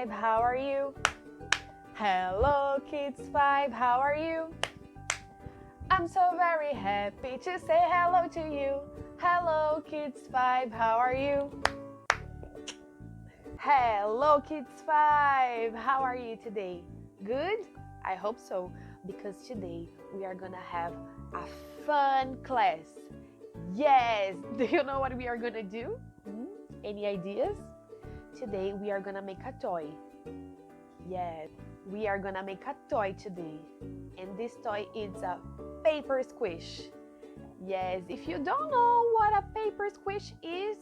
5, how are you? Hello Kids 5, how are you? I'm so very happy to say hello to you. Hello Kids 5, how are you? Hello Kids 5, how are you today? Good? I hope so, because today we are gonna have a fun class. Yes! Do you know what we are gonna do? Any ideas? Today we are gonna make a toy. Yes, we are gonna make a toy today. And this toy is a paper squish. Yes, if you don't know what a paper squish is,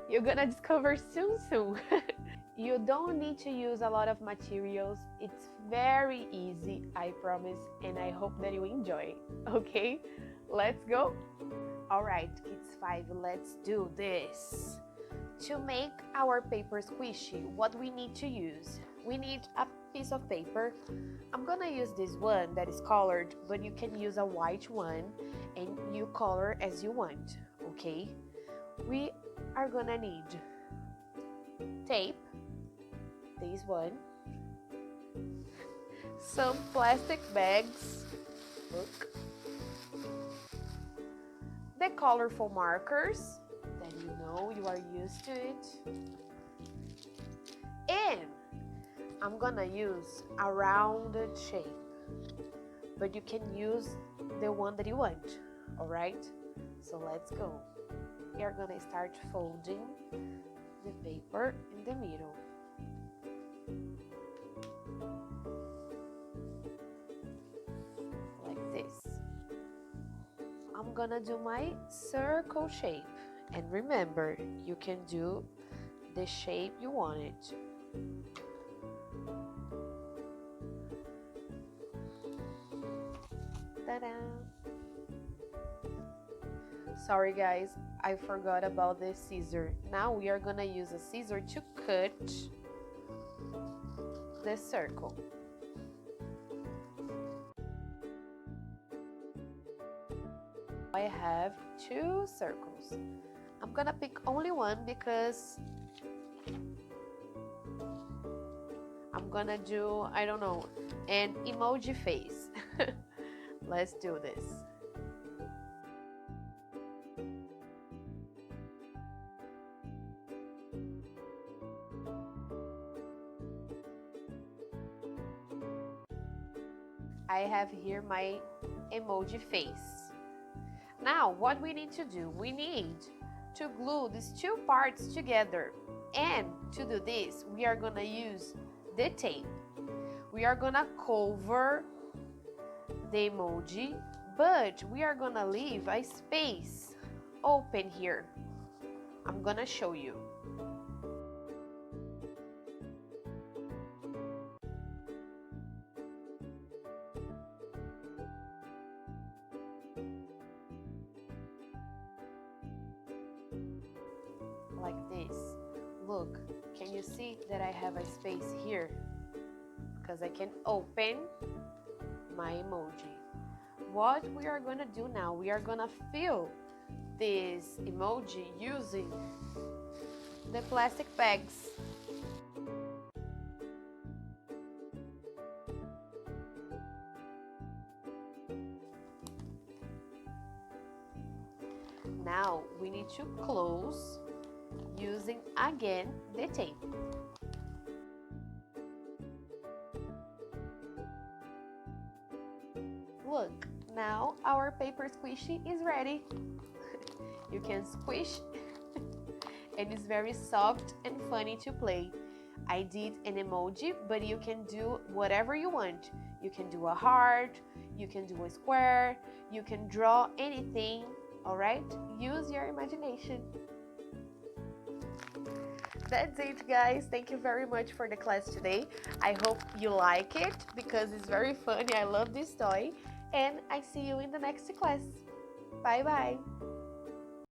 you're gonna discover soon. You don't need to use a lot of materials. It's very easy, I promise, and I hope that you enjoy. Okay, let's go. All right, Kids 5, let's do this. To make our paper squishy, what we need to use? We need a piece of paper. I'm gonna use this one that is colored, but you can use a white one and you color as you want, okay? We are gonna need tape, this one, some plastic bags, look, the colorful markers that you know you are used to it, and I'm gonna use a rounded shape, but you can use the one that you want, all right? So let's go. We are gonna start folding the paper in the middle. Like this. I'm gonna do my circle shape. And remember, you can do the shape you want it. Ta-da! Sorry guys, I forgot about the scissor. Now we are gonna use a scissor to cut the circle. I have 2 circles. I'm gonna pick only one because I'm gonna do, I don't know, an emoji face. Let's do this. I have here my emoji face. Now, what we need to do? We need to glue these 2 parts together. And to do this, we are gonna use the tape. We are gonna cover the emoji, but we are gonna leave a space open here. I'm gonna show you. Like this. Look, can you see that I have a space here? Because I can open my emoji. What we are gonna do now, we are gonna fill this emoji using the plastic bags. Now we need to close using again the tape. Look, now our paper squishy is ready. You can squish and it's very soft and funny to play. I did an emoji, but you can do whatever you want. You can do a heart, you can do a square, you can draw anything, all right? Use your imagination. That's it, guys. Thank you very much for the class today. I hope you like it because it's very funny. I love this toy. And I see you in the next class. Bye-bye.